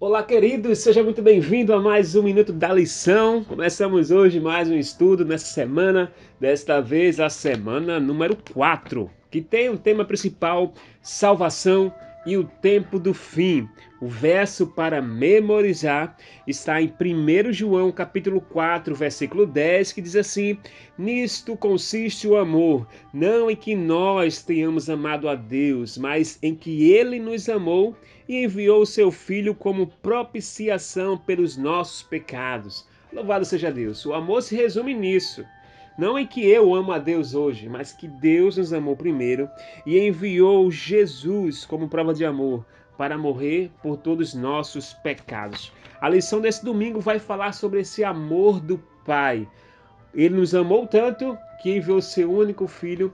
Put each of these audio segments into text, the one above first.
Olá, queridos, seja muito bem-vindo a mais um Minuto da Lição. Começamos hoje mais um estudo nessa semana, desta vez a semana número 4, que tem o tema principal, salvação e o tempo do fim. O verso para memorizar está em 1 João capítulo 4, versículo 10, que diz assim: Nisto consiste o amor, não em que nós tenhamos amado a Deus, mas em que Ele nos amou e enviou o seu Filho como propiciação pelos nossos pecados. Louvado seja Deus. O amor se resume nisso. Não em que eu amo a Deus hoje, mas que Deus nos amou primeiro e enviou Jesus como prova de amor para morrer por todos os nossos pecados. A lição desse domingo vai falar sobre esse amor do Pai. Ele nos amou tanto que enviou seu único filho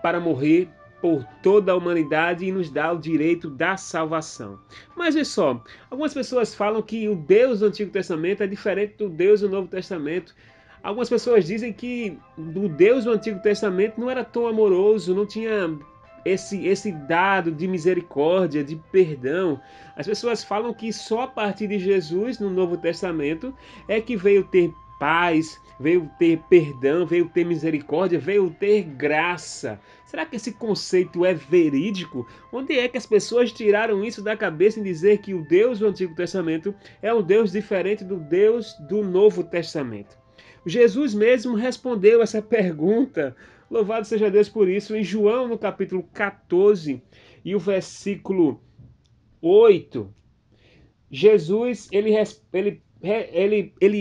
para morrer por toda a humanidade e nos dá o direito da salvação. Mas olha só, algumas pessoas falam que o Deus do Antigo Testamento é diferente do Deus do Novo Testamento. Algumas pessoas dizem que o Deus do Antigo Testamento não era tão amoroso, não tinha esse dado de misericórdia, de perdão. As pessoas falam que só a partir de Jesus, no Novo Testamento, é que veio ter paz, veio ter perdão, veio ter misericórdia, veio ter graça. Será que esse conceito é verídico? Onde é que as pessoas tiraram isso da cabeça em dizer que o Deus do Antigo Testamento é um Deus diferente do Deus do Novo Testamento? Jesus mesmo respondeu essa pergunta. Louvado seja Deus por isso, em João, no capítulo 14 e o versículo 8. Jesus, ele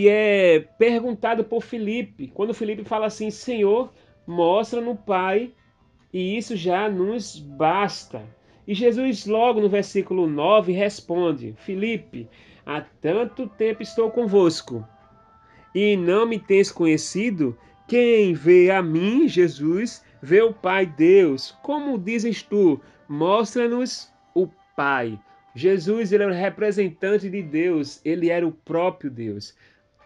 é perguntado por Filipe, quando Filipe fala assim: Senhor, mostra no Pai, e isso já nos basta. E Jesus, logo no versículo 9, responde: Filipe, há tanto tempo estou convosco, e não me tens conhecido? Quem vê a mim, Jesus, vê o Pai Deus. Como dizes tu, mostra-nos o Pai. Jesus, ele era o representante de Deus, ele era o próprio Deus.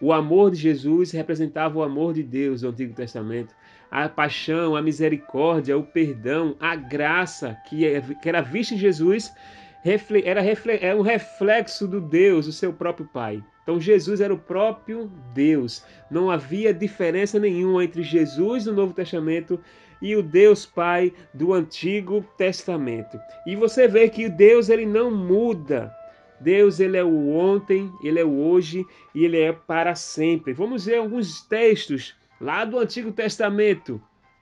O amor de Jesus representava o amor de Deus no Antigo Testamento. A paixão, a misericórdia, o perdão, a graça que era vista em Jesus era um reflexo do Deus, o seu próprio Pai. Então Jesus era o próprio Deus. Não havia diferença nenhuma entre Jesus do Novo Testamento e o Deus Pai do Antigo Testamento. E você vê que Deus ele não muda. Deus ele é o ontem, ele é o hoje e ele é para sempre. Vamos ver alguns textos lá do Antigo Testamento.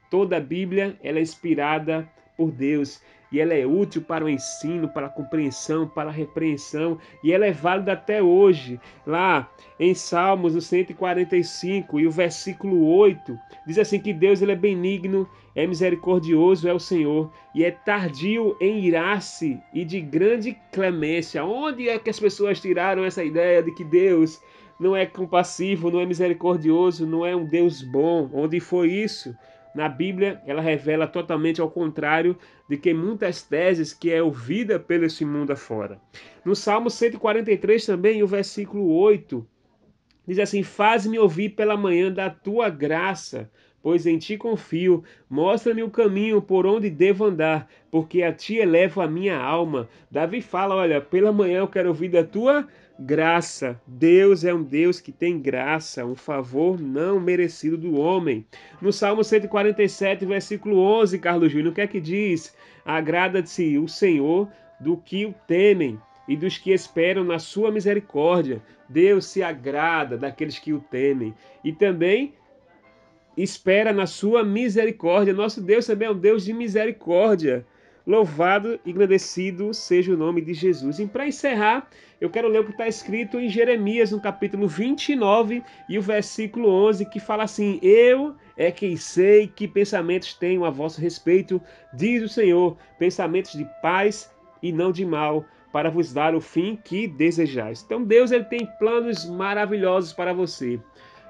Toda a Bíblia ela é inspirada por Deus e ela é útil para o ensino, para a compreensão, para a repreensão e ela é válida até hoje. Lá em Salmos, no 145 e o versículo 8, diz assim que Deus ele é benigno, é misericordioso, é o Senhor, e é tardio em irar-se e de grande clemência. Onde é que as pessoas tiraram essa ideia de que Deus não é compassivo, não é misericordioso, não é um Deus bom? Onde foi isso? Na Bíblia, ela revela totalmente ao contrário de que muitas teses que é ouvida pelo esse mundo afora. No Salmo 143 também, o versículo 8, diz assim: Faz-me ouvir pela manhã da tua graça, pois em ti confio. Mostra-me o caminho por onde devo andar, porque a ti elevo a minha alma. Davi fala: olha, pela manhã eu quero ouvir da tua graça. Deus é um Deus que tem graça, um favor não merecido do homem. No Salmo 147, versículo 11, Carlos Júnior, o que é que diz? Agrada-te o Senhor do que o temem e dos que esperam na sua misericórdia. Deus se agrada daqueles que o temem e também espera na sua misericórdia. Nosso Deus também é um Deus de misericórdia. Louvado e agradecido seja o nome de Jesus. E para encerrar, eu quero ler o que está escrito em Jeremias, no capítulo 29 e o versículo 11, que fala assim: Eu é quem sei que pensamentos tenho a vosso respeito, diz o Senhor, pensamentos de paz e não de mal, para vos dar o fim que desejais. Então Deus ele tem planos maravilhosos para você.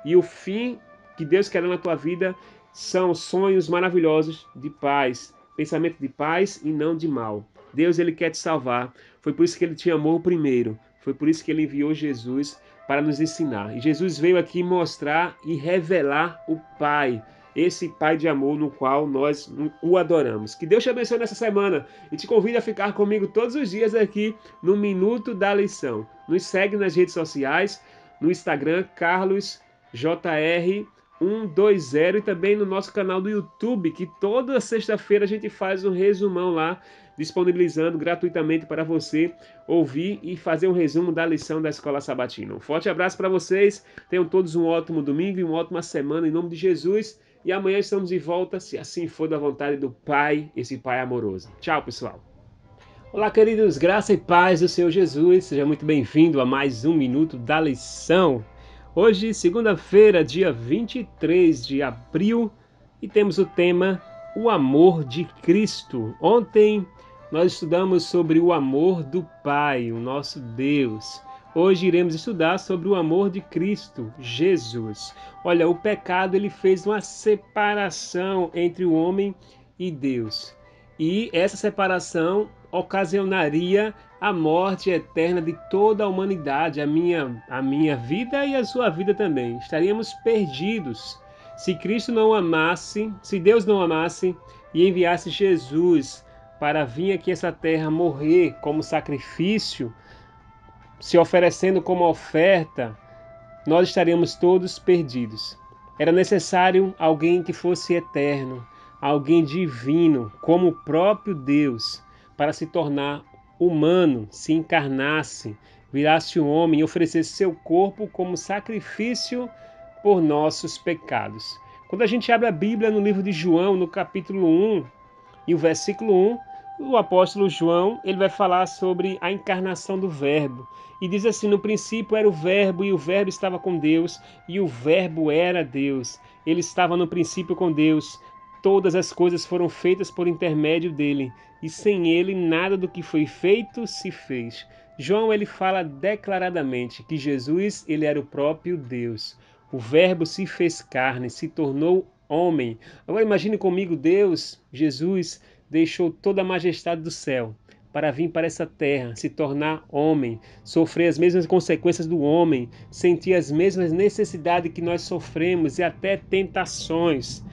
E o fim que Deus quer na tua vida são sonhos maravilhosos de paz, pensamento de paz e não de mal. Deus ele quer te salvar. Foi por isso que ele te amou primeiro. Foi por isso que ele enviou Jesus para nos ensinar. E Jesus veio aqui mostrar e revelar o Pai. Esse Pai de amor no qual nós o adoramos. Que Deus te abençoe nessa semana e te convido a ficar comigo todos os dias aqui no Minuto da Lição. Nos segue nas redes sociais, no Instagram, carlosjr120 e também no nosso canal do YouTube, que toda sexta-feira a gente faz um resumão lá, disponibilizando gratuitamente para você ouvir e fazer um resumo da lição da Escola Sabatina. Um forte abraço para vocês, tenham todos um ótimo domingo e uma ótima semana em nome de Jesus. E amanhã estamos de volta, se assim for da vontade do Pai, esse Pai amoroso. Tchau, pessoal. Olá, queridos, graça e paz do Senhor Jesus. Seja muito bem-vindo a mais um Minuto da Lição. Hoje, segunda-feira, dia 23 de abril, e temos o tema O Amor de Cristo. Ontem nós estudamos sobre o amor do Pai, o nosso Deus. Hoje iremos estudar sobre o amor de Cristo, Jesus. Olha, o pecado ele fez uma separação entre o homem e Deus. E essa separação ocasionaria a morte eterna de toda a humanidade, a minha vida e a sua vida também. Estaríamos perdidos se Cristo não amasse, se Deus não amasse e enviasse Jesus para vir aqui a essa terra morrer como sacrifício, se oferecendo como oferta, nós estaríamos todos perdidos. Era necessário alguém que fosse eterno, alguém divino, como o próprio Deus, para se tornar humano, se encarnasse, virasse um homem e oferecesse seu corpo como sacrifício por nossos pecados. Quando a gente abre a Bíblia no livro de João, no capítulo 1 e o versículo 1, o apóstolo João ele vai falar sobre a encarnação do Verbo. E diz assim, no princípio era o Verbo, e o Verbo estava com Deus, e o Verbo era Deus. Ele estava no princípio com Deus. Todas as coisas foram feitas por intermédio dele, e sem ele nada do que foi feito se fez. João ele fala declaradamente que Jesus ele era o próprio Deus. O Verbo se fez carne, se tornou homem. Agora imagine comigo, Deus, Jesus, deixou toda a majestade do céu para vir para essa terra, se tornar homem, sofrer as mesmas consequências do homem, sentir as mesmas necessidades que nós sofremos e até tentações.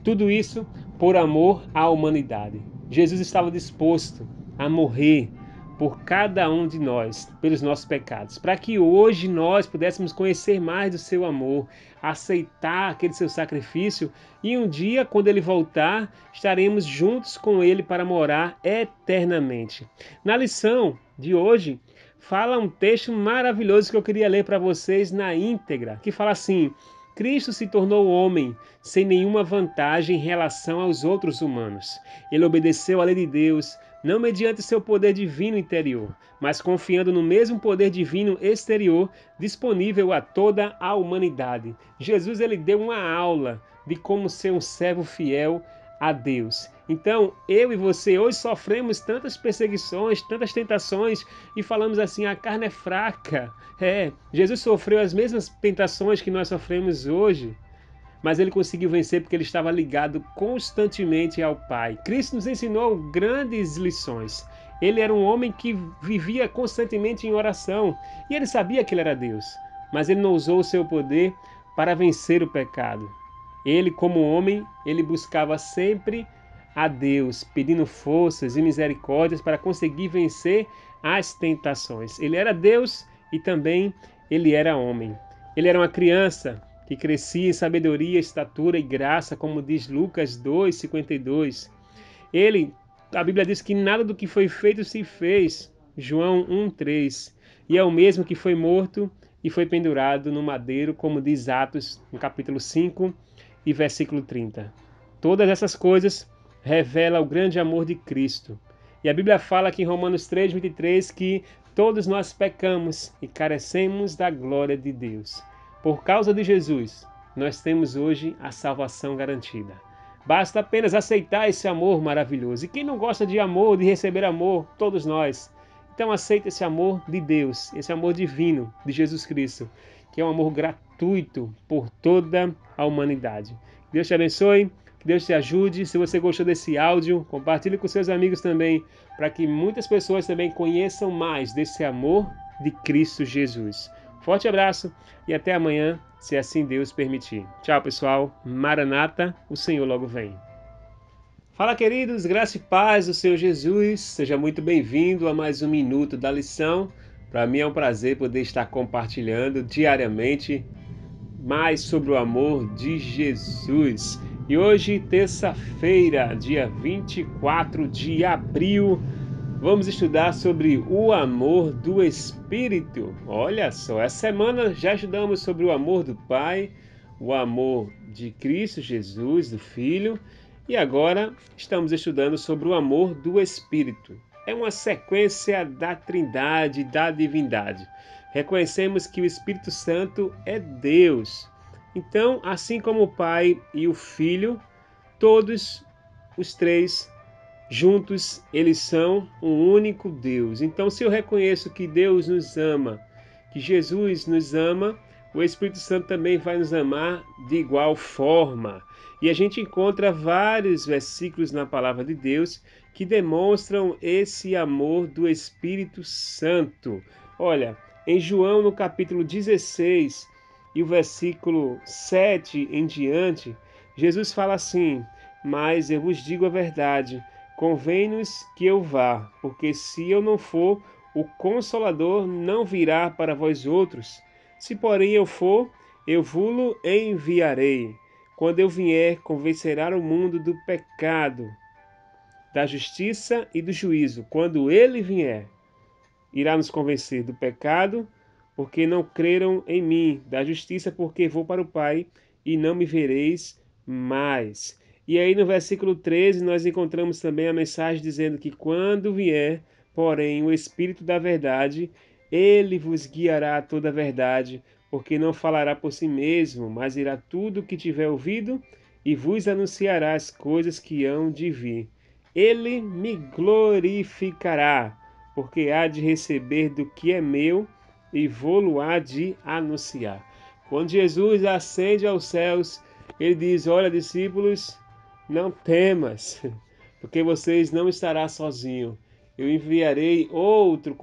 Tudo isso por amor à humanidade. Jesus estava disposto a morrer por cada um de nós, pelos nossos pecados, para que hoje nós pudéssemos conhecer mais do seu amor, aceitar aquele seu sacrifício e um dia, quando ele voltar, estaremos juntos com ele para morar eternamente. Na lição de hoje, fala um texto maravilhoso que eu queria ler para vocês na íntegra, que fala assim: Cristo se tornou homem sem nenhuma vantagem em relação aos outros humanos. Ele obedeceu à lei de Deus, não mediante seu poder divino interior, mas confiando no mesmo poder divino exterior disponível a toda a humanidade. Jesus ele deu uma aula de como ser um servo fiel a Deus. Então, eu e você hoje sofremos tantas perseguições, tantas tentações e falamos assim, a carne é fraca. Jesus sofreu as mesmas tentações que nós sofremos hoje, mas ele conseguiu vencer porque ele estava ligado constantemente ao Pai. Cristo nos ensinou grandes lições. Ele era um homem que vivia constantemente em oração e ele sabia que ele era Deus, mas ele não usou o seu poder para vencer o pecado. Ele, como homem, ele buscava sempre a Deus, pedindo forças e misericórdias para conseguir vencer as tentações. Ele era Deus e também ele era homem. Ele era uma criança que crescia em sabedoria, estatura e graça, como diz Lucas 2:52. A Bíblia diz que nada do que foi feito se fez, João 1:3. E é o mesmo que foi morto e foi pendurado no madeiro, como diz Atos, no capítulo 5 e versículo 30. Todas essas coisas revelam o grande amor de Cristo. E a Bíblia fala aqui em Romanos 3:23 que todos nós pecamos e carecemos da glória de Deus. Por causa de Jesus, nós temos hoje a salvação garantida. Basta apenas aceitar esse amor maravilhoso. E quem não gosta de amor, de receber amor? Todos nós. Então aceita esse amor de Deus, esse amor divino de Jesus Cristo, que é um amor gratuito por toda a humanidade. Deus te abençoe, que Deus te ajude. Se você gostou desse áudio, compartilhe com seus amigos também, para que muitas pessoas também conheçam mais desse amor de Cristo Jesus. Forte abraço e até amanhã, se assim Deus permitir. Tchau, pessoal. Maranata, o Senhor logo vem. Fala, queridos, graça e paz do Senhor Jesus. Seja muito bem-vindo a mais um Minuto da Lição. Para mim é um prazer poder estar compartilhando diariamente mais sobre o amor de Jesus. E hoje, terça-feira, dia 24 de abril, vamos estudar sobre o amor do Espírito. Olha só, essa semana já estudamos sobre o amor do Pai, o amor de Cristo Jesus, do Filho, e agora estamos estudando sobre o amor do Espírito. É uma sequência da Trindade, da divindade. Reconhecemos que o Espírito Santo é Deus. Então, assim como o Pai e o Filho, todos os três juntos, eles são um único Deus. Então, se eu reconheço que Deus nos ama, que Jesus nos ama, o Espírito Santo também vai nos amar de igual forma. E a gente encontra vários versículos na palavra de Deus que demonstram esse amor do Espírito Santo. Olha, em João, no capítulo 16, e o versículo 7 em diante, Jesus fala assim: mas eu vos digo a verdade, convém-nos que eu vá, porque se eu não for, o Consolador não virá para vós outros. Se porém eu for, eu vou-lo enviarei. Quando eu vier, convencerá o mundo do pecado, da justiça e do juízo. Quando ele vier, irá nos convencer do pecado, porque não creram em mim, da justiça, porque vou para o Pai e não me vereis mais. E aí no versículo 13 nós encontramos também a mensagem dizendo que quando vier, porém, o Espírito da verdade, ele vos guiará a toda a verdade, porque não falará por si mesmo, mas irá tudo o que tiver ouvido e vos anunciará as coisas que hão de vir. Ele me glorificará, porque há de receber do que é meu e vou-lo há de anunciar. Quando Jesus ascende aos céus, ele diz: olha, discípulos, não temas, porque vocês não estarão sozinhos. Eu enviarei outro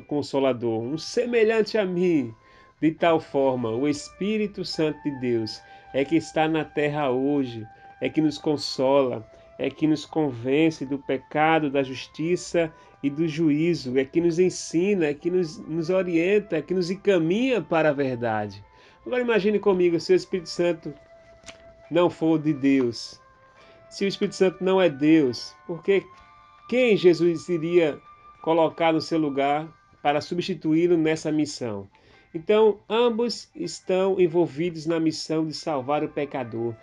consolador, um semelhante a mim. De tal forma, o Espírito Santo de Deus é que está na terra hoje, é que nos consola, é que nos convence do pecado, da justiça e do juízo, é que nos ensina, é que nos orienta, é que nos encaminha para a verdade. Agora imagine comigo, se o Espírito Santo não for de Deus, se o Espírito Santo não é Deus, porque quem Jesus iria colocar no seu lugar para substituí-lo nessa missão? Então, ambos estão envolvidos na missão de salvar o pecador.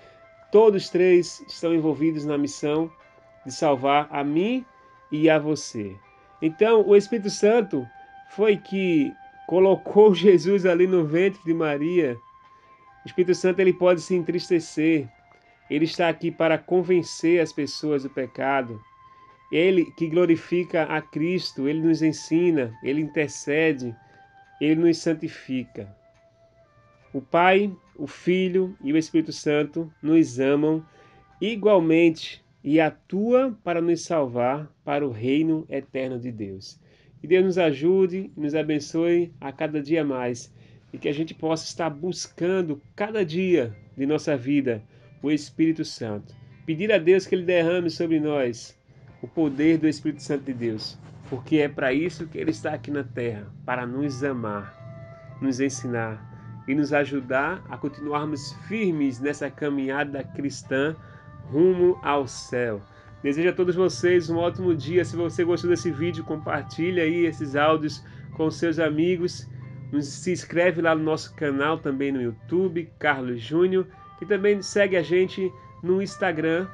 Todos três estão envolvidos na missão de salvar a mim e a você. Então, o Espírito Santo foi que colocou Jesus ali no ventre de Maria. O Espírito Santo ele pode se entristecer. Ele está aqui para convencer as pessoas do pecado. Ele que glorifica a Cristo, ele nos ensina, ele intercede, ele nos santifica. O Pai, o Filho e o Espírito Santo nos amam igualmente e atuam para nos salvar para o reino eterno de Deus. Que Deus nos ajude e nos abençoe a cada dia mais e que a gente possa estar buscando cada dia de nossa vida o Espírito Santo. Pedir a Deus que Ele derrame sobre nós o poder do Espírito Santo de Deus, porque é para isso que Ele está aqui na terra, para nos amar, nos ensinar e nos ajudar a continuarmos firmes nessa caminhada cristã rumo ao céu. Desejo a todos vocês um ótimo dia. Se você gostou desse vídeo, compartilhe aí esses áudios com seus amigos. Se inscreve lá no nosso canal também no YouTube, Carlos Júnior, e também segue a gente no Instagram,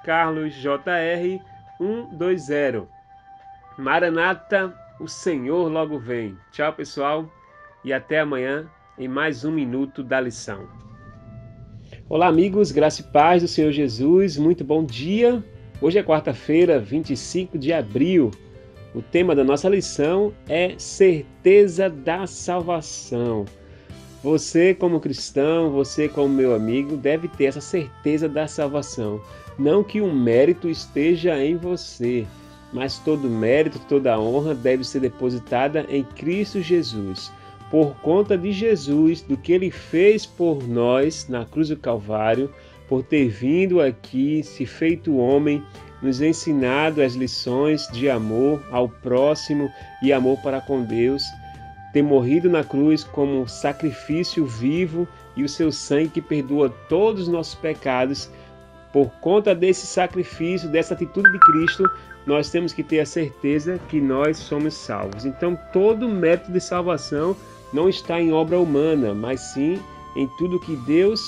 @carlosjr120. Maranata, o Senhor logo vem. Tchau, pessoal, e até amanhã em mais um Minuto da Lição. Olá, amigos, graça e paz do Senhor Jesus, muito bom dia. Hoje é quarta-feira, 25 de abril. O tema da nossa lição é certeza da salvação. Você, como cristão, você, como meu amigo, deve ter essa certeza da salvação. Não que o mérito esteja em você, mas todo mérito, toda honra deve ser depositada em Cristo Jesus. Por conta de Jesus, do que Ele fez por nós na cruz do Calvário, por ter vindo aqui, se feito homem, nos ensinado as lições de amor ao próximo e amor para com Deus, ter morrido na cruz como sacrifício vivo e o seu sangue que perdoa todos os nossos pecados. Por conta desse sacrifício, dessa atitude de Cristo, nós temos que ter a certeza que nós somos salvos. Então, todo o mérito de salvação não está em obra humana, mas sim em tudo que Deus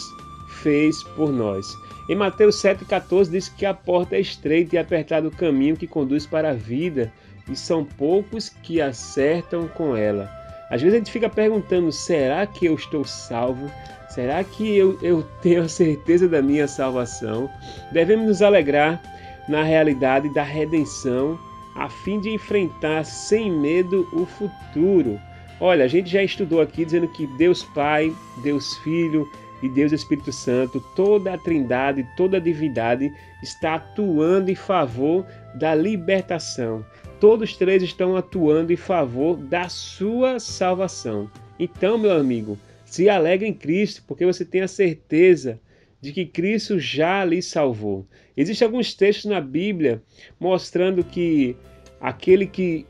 fez por nós. Em Mateus 7,14 diz que a porta é estreita e apertado o caminho que conduz para a vida, e são poucos que acertam com ela. Às vezes a gente fica perguntando, será que eu estou salvo? Será que eu tenho a certeza da minha salvação? Devemos nos alegrar na realidade da redenção, a fim de enfrentar sem medo o futuro. Olha, a gente já estudou aqui dizendo que Deus Pai, Deus Filho e Deus Espírito Santo, toda a Trindade, toda a divindade está atuando em favor da libertação. Todos três estão atuando em favor da sua salvação. Então, meu amigo, se alegre em Cristo, porque você tem a certeza de que Cristo já lhe salvou. Existem alguns textos na Bíblia mostrando que aquele que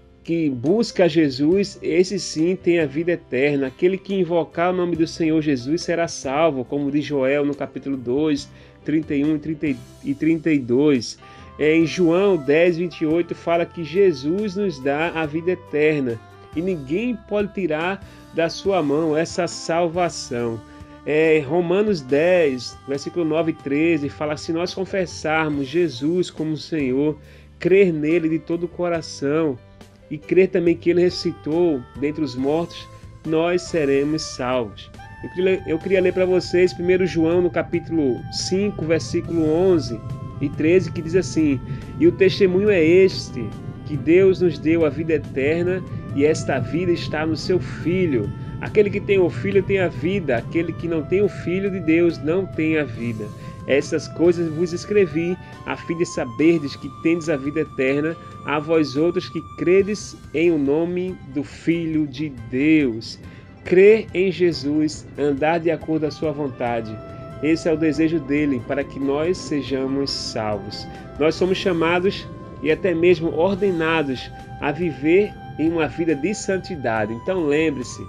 busca Jesus, esse sim tem a vida eterna. Aquele que invocar o nome do Senhor Jesus será salvo, como diz Joel no capítulo 2, 31 e 32. Em João 10, 28 fala que Jesus nos dá a vida eterna e ninguém pode tirar da sua mão essa salvação. Romanos 10, versículo 9 e 13 fala: se nós confessarmos Jesus como Senhor, crer nele de todo o coração e crer também que ele ressuscitou dentre os mortos, nós seremos salvos. Eu queria ler para vocês 1 João no capítulo 5, versículo 11 e 13, que diz assim: e o testemunho é este, que Deus nos deu a vida eterna, e esta vida está no seu Filho. Aquele que tem o Filho tem a vida, aquele que não tem o Filho de Deus não tem a vida. Essas coisas vos escrevi, a fim de saberdes que tendes a vida eterna, a vós outros que credes em o nome do Filho de Deus. Crer em Jesus, andar de acordo com a sua vontade. Esse é o desejo dele, para que nós sejamos salvos. Nós somos chamados e até mesmo ordenados a viver em uma vida de santidade. Então lembre-se,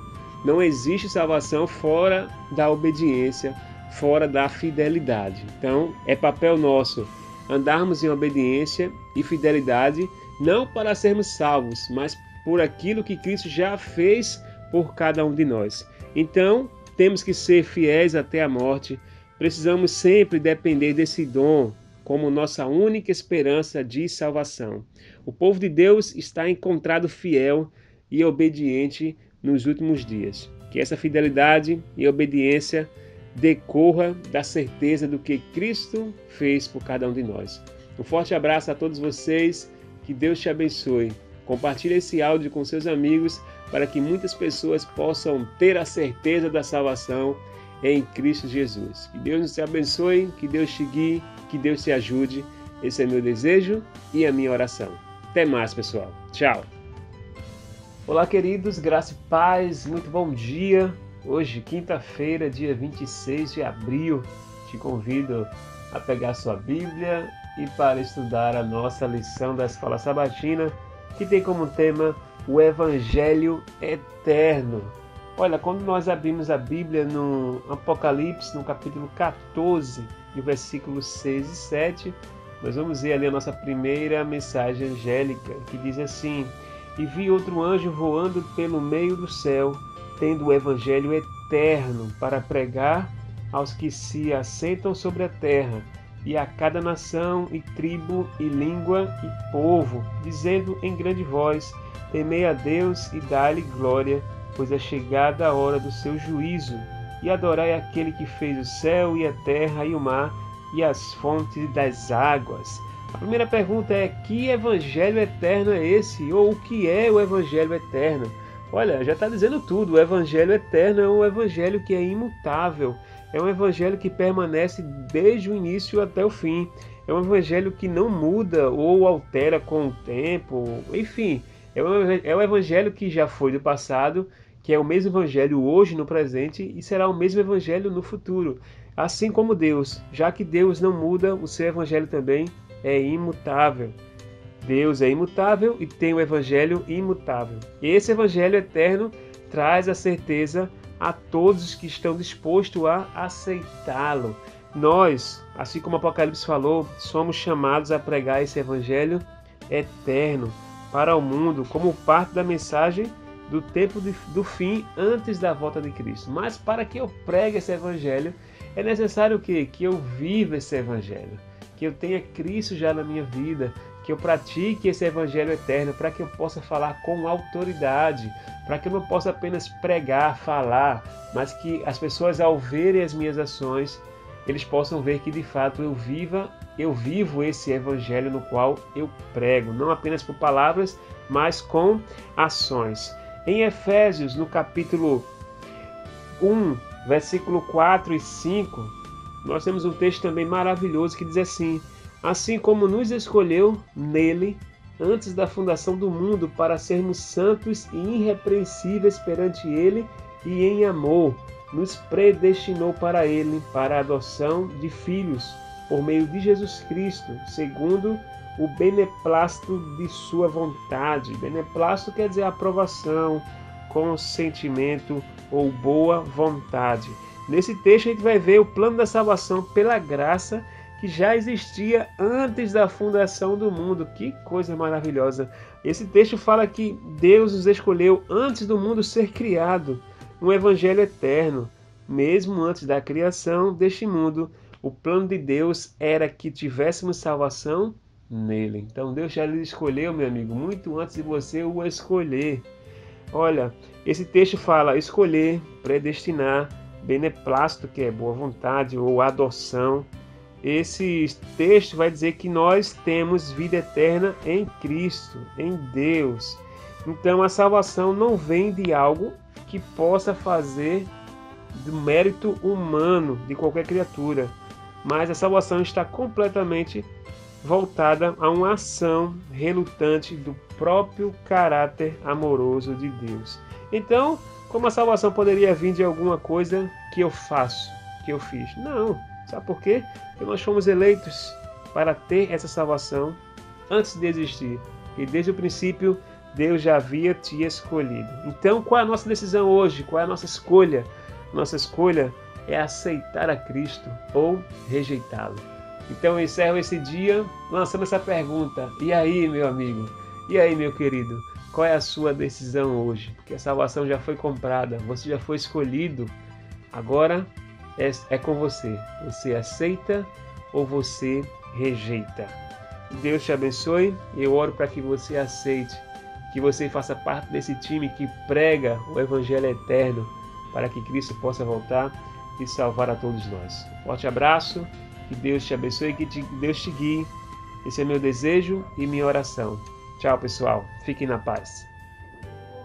não existe salvação fora da obediência, fora da fidelidade. Então é papel nosso andarmos em obediência e fidelidade, não para sermos salvos, mas por aquilo que Cristo já fez por cada um de nós. Então temos que ser fiéis até a morte. Precisamos sempre depender desse dom como nossa única esperança de salvação. O povo de Deus está encontrado fiel e obediente nos últimos dias. Que essa fidelidade e obediência decorra da certeza do que Cristo fez por cada um de nós. Um forte abraço a todos vocês, que Deus te abençoe. Compartilhe esse áudio com seus amigos para que muitas pessoas possam ter a certeza da salvação em Cristo Jesus. Que Deus te abençoe, que Deus te guie, que Deus te ajude. Esse é meu desejo e a minha oração. Até mais, pessoal. Tchau. Olá, queridos, graça e paz, muito bom dia. Hoje, quinta-feira, dia 26 de abril, te convido a pegar sua Bíblia e para estudar a nossa lição da Escola Sabatina, que tem como tema o Evangelho Eterno. Olha, quando nós abrimos a Bíblia no Apocalipse, no capítulo 14, no versículos 6 e 7, nós vamos ver ali a nossa primeira mensagem angélica, que diz assim: e vi outro anjo voando pelo meio do céu, tendo o Evangelho eterno para pregar aos que se assentam sobre a terra, e a cada nação, e tribo, e língua, e povo, dizendo em grande voz: temei a Deus e dai-lhe glória, pois é chegada a hora do seu juízo, e adorai aquele que fez o céu e a terra e o mar e as fontes das águas. A primeira pergunta é: que evangelho eterno é esse? Ou o que é o evangelho eterno? Olha, já está dizendo tudo. O evangelho eterno é um evangelho que é imutável. É um evangelho que permanece desde o início até o fim. É um evangelho que não muda ou altera com o tempo. Enfim, é um evangelho que já foi do passado, que é o mesmo evangelho hoje no presente e será o mesmo evangelho no futuro. Assim como Deus, já que Deus não muda, o seu evangelho também é imutável. Deus é imutável e tem o Evangelho imutável. E esse Evangelho eterno traz a certeza a todos que estão dispostos a aceitá-lo. Nós, assim como o Apocalipse falou, somos chamados a pregar esse Evangelho eterno para o mundo como parte da mensagem do tempo do fim antes da volta de Cristo. Mas para que eu pregue esse Evangelho, é necessário o quê? Que eu viva esse Evangelho, que eu tenha Cristo já na minha vida, que eu pratique esse Evangelho eterno, para que eu possa falar com autoridade, para que eu não possa apenas pregar, falar, mas que as pessoas, ao verem as minhas ações, eles possam ver que de fato eu vivo esse Evangelho no qual eu prego, não apenas por palavras, mas com ações. Em Efésios, no capítulo 1, versículo 4 e 5, nós temos um texto também maravilhoso que diz assim: assim como nos escolheu nele, antes da fundação do mundo, para sermos santos e irrepreensíveis perante ele, e em amor, nos predestinou para ele, para a adoção de filhos, por meio de Jesus Cristo, segundo o beneplácito de sua vontade. Beneplácito quer dizer aprovação, consentimento ou boa vontade. Nesse texto a gente vai ver o plano da salvação pela graça que já existia antes da fundação do mundo. Que coisa maravilhosa! Esse texto fala que Deus nos escolheu antes do mundo ser criado, no Evangelho eterno. Mesmo antes da criação deste mundo, o plano de Deus era que tivéssemos salvação nele. Então Deus já lhe escolheu, meu amigo, muito antes de você o escolher. Olha, esse texto fala escolher, predestinar, beneplácito, que é boa vontade, ou adoção. Esse texto vai dizer que nós temos vida eterna em Cristo, em Deus. Então a salvação não vem de algo que possa fazer do mérito humano de qualquer criatura, mas a salvação está completamente voltada a uma ação relutante do próprio caráter amoroso de Deus. Então, como a salvação poderia vir de alguma coisa que eu faço, que eu fiz? Não. Sabe por quê? Porque nós fomos eleitos para ter essa salvação antes de existir. E desde o princípio, Deus já havia te escolhido. Então, qual é a nossa decisão hoje? Qual é a nossa escolha? Nossa escolha é aceitar a Cristo ou rejeitá-lo. Então eu encerro esse dia lançando essa pergunta. E aí, meu amigo? E aí, meu querido? Qual é a sua decisão hoje? Porque a salvação já foi comprada, você já foi escolhido. Agora é com você. Você aceita ou você rejeita? Deus te abençoe. Eu oro para que você aceite, que você faça parte desse time que prega o Evangelho eterno, para que Cristo possa voltar e salvar a todos nós. Forte abraço, que Deus te abençoe, que Deus te guie. Esse é meu desejo e minha oração. Tchau, pessoal. Fiquem na paz.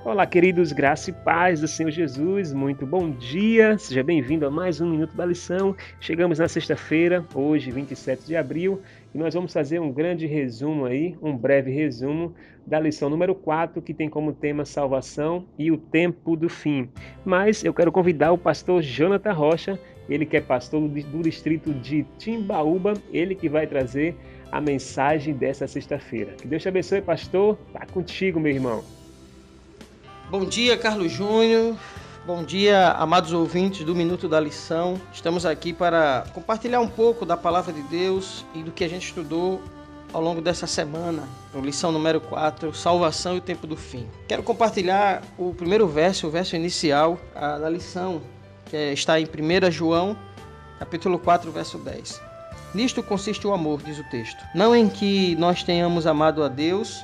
Olá, queridos, graça e paz do Senhor Jesus, muito bom dia, seja bem-vindo a mais um Minuto da Lição. Chegamos na sexta-feira, hoje, 27 de abril, e nós vamos fazer um grande resumo aí, um breve resumo da lição número 4, que tem como tema salvação e o tempo do fim. Mas eu quero convidar o pastor Jonathan Rocha, ele que é pastor do distrito de Timbaúba, ele que vai trazer a mensagem dessa sexta-feira. Que Deus te abençoe, pastor, tá contigo, meu irmão. Bom dia, Carlos Júnior. Bom dia, amados ouvintes do Minuto da Lição. Estamos aqui para compartilhar um pouco da Palavra de Deus e do que a gente estudou ao longo dessa semana, lição número 4, Salvação e o Tempo do Fim. Quero compartilhar o primeiro verso, o verso inicial da lição, que está em 1 João, capítulo 4, verso 10. Nisto consiste o amor, diz o texto. Não em que nós tenhamos amado a Deus,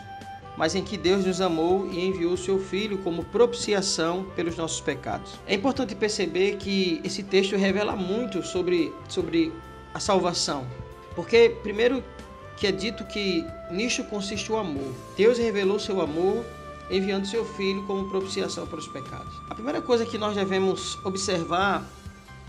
mas em que Deus nos amou e enviou o seu Filho como propiciação pelos nossos pecados. É importante perceber que esse texto revela muito sobre a salvação. Porque, primeiro, que é dito que nisto consiste o amor. Deus revelou seu amor enviando seu Filho como propiciação pelos pecados. A primeira coisa que nós devemos observar,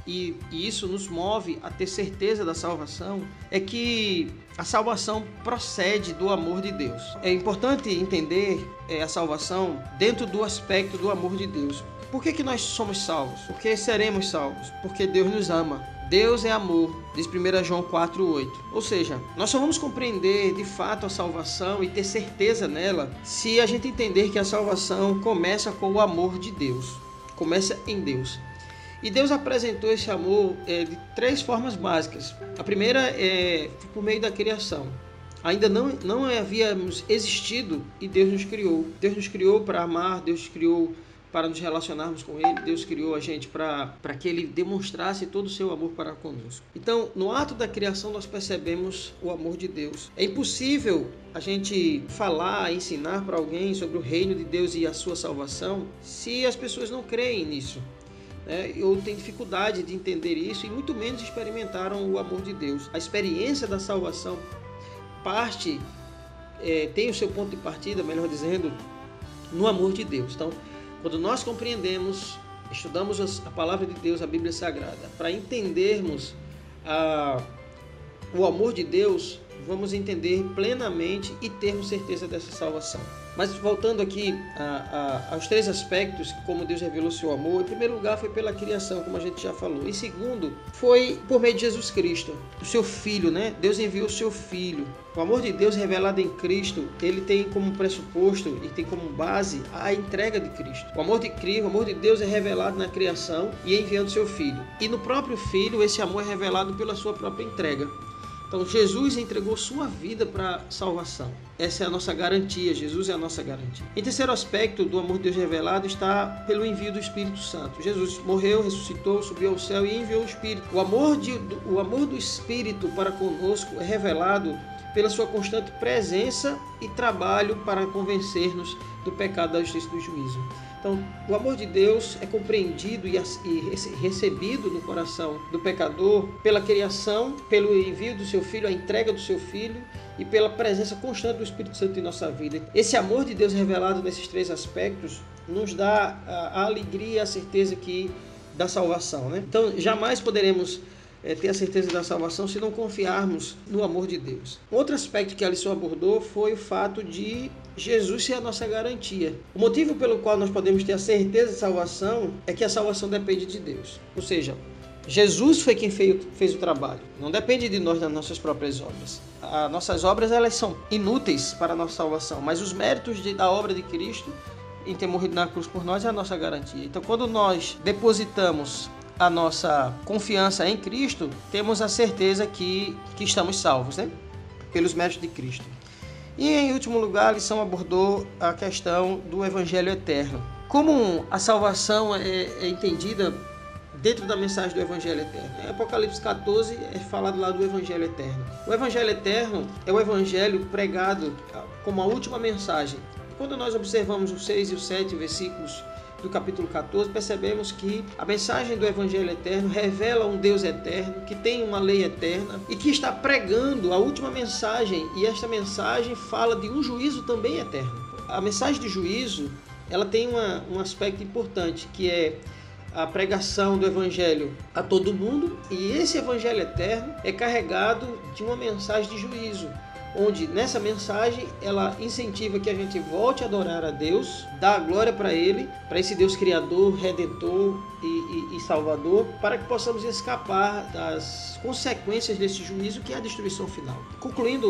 e isso nos move a ter certeza da salvação, é que a salvação procede do amor de Deus. É importante entender a salvação dentro do aspecto do amor de Deus. Por que nós somos salvos? Por que seremos salvos? Porque Deus nos ama. Deus é amor, diz 1 João 4,8. Ou seja, nós só vamos compreender de fato a salvação e ter certeza nela se a gente entender que a salvação começa com o amor de Deus, começa em Deus. E Deus apresentou esse amor de 3 formas básicas. A primeira é por meio da criação. Ainda não havíamos existido e Deus nos criou. Deus nos criou para amar, Deus nos criou para nos relacionarmos com Ele, Deus criou a gente para que Ele demonstrasse todo o seu amor para conosco. Então, no ato da criação, nós percebemos o amor de Deus. É impossível a gente falar, ensinar para alguém sobre o reino de Deus e a sua salvação se as pessoas não creem nisso. Ou têm dificuldade de entender isso e muito menos experimentaram o amor de Deus. A experiência da salvação tem o seu ponto de partida, melhor dizendo, no amor de Deus. Então, quando nós compreendemos, estudamos a palavra de Deus, a Bíblia Sagrada, para entendermos o amor de Deus, vamos entender plenamente e termos certeza dessa salvação. Mas voltando aqui aos 3 aspectos, como Deus revelou seu amor, em primeiro lugar foi pela criação, como a gente já falou. Em segundo, foi por meio de Jesus Cristo, o seu Filho, né? Deus enviou o seu Filho. O amor de Deus revelado em Cristo, ele tem como pressuposto e tem como base a entrega de Cristo. O amor de Deus é revelado na criação e enviando seu Filho. E no próprio Filho, esse amor é revelado pela sua própria entrega. Então, Jesus entregou sua vida para salvação. Essa é a nossa garantia, Jesus é a nossa garantia. Em terceiro aspecto do amor de Deus revelado está pelo envio do Espírito Santo. Jesus morreu, ressuscitou, subiu ao céu e enviou o Espírito. O amor do Espírito para conosco é revelado pela sua constante presença e trabalho para convencer-nos do pecado, da justiça e do juízo. Então, o amor de Deus é compreendido e recebido no coração do pecador pela criação, pelo envio do seu Filho, a entrega do seu Filho e pela presença constante do Espírito Santo em nossa vida. Esse amor de Deus revelado nesses 3 aspectos nos dá a alegria e a certeza da salvação, né? Então, jamais poderemos ter a certeza da salvação se não confiarmos no amor de Deus. Outro aspecto que a lição abordou foi o fato de Jesus ser a nossa garantia. O motivo pelo qual nós podemos ter a certeza de salvação é que a salvação depende de Deus. Ou seja, Jesus foi quem fez o trabalho. Não depende de nós, das nossas próprias obras. As nossas obras, elas são inúteis para a nossa salvação, mas os méritos da obra de Cristo em ter morrido na cruz por nós é a nossa garantia. Então, quando nós depositamos a nossa confiança em Cristo, temos a certeza que estamos salvos, né? Pelos méritos de Cristo. E em último lugar, a lição abordou a questão do Evangelho Eterno. Como a salvação é entendida dentro da mensagem do Evangelho Eterno? Em Apocalipse 14 é falado lá do Evangelho Eterno. O Evangelho Eterno é o Evangelho pregado como a última mensagem. Quando nós observamos os 6 e os 7 versículos do capítulo 14, percebemos que a mensagem do Evangelho Eterno revela um Deus eterno, que tem uma lei eterna e que está pregando a última mensagem, e esta mensagem fala de um juízo também eterno. A mensagem de juízo, ela tem um aspecto importante, que é a pregação do Evangelho a todo mundo, e esse Evangelho Eterno é carregado de uma mensagem de juízo, onde nessa mensagem ela incentiva que a gente volte a adorar a Deus, dá a glória para Ele, para esse Deus Criador, Redentor e Salvador, para que possamos escapar das consequências desse juízo, que é a destruição final. Concluindo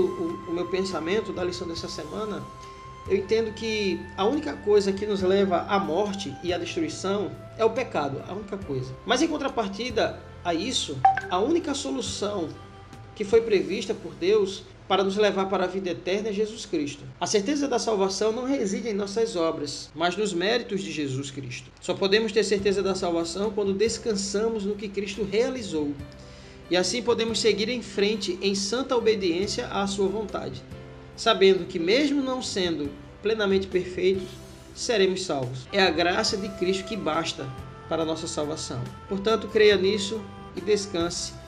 o meu pensamento da lição dessa semana, eu entendo que a única coisa que nos leva à morte e à destruição é o pecado, a única coisa. Mas em contrapartida a isso, a única solução que foi prevista por Deus para nos levar para a vida eterna é Jesus Cristo. A certeza da salvação não reside em nossas obras, mas nos méritos de Jesus Cristo. Só podemos ter certeza da salvação quando descansamos no que Cristo realizou. E assim podemos seguir em frente em santa obediência à sua vontade, sabendo que mesmo não sendo plenamente perfeitos, seremos salvos. É a graça de Cristo que basta para a nossa salvação. Portanto, creia nisso e descanse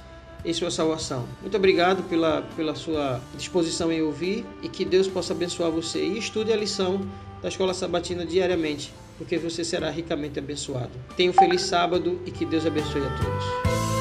em sua salvação. Muito obrigado pela sua disposição em ouvir, e que Deus possa abençoar você. E estude a lição da Escola Sabatina diariamente, porque você será ricamente abençoado. Tenha um feliz sábado e que Deus abençoe a todos.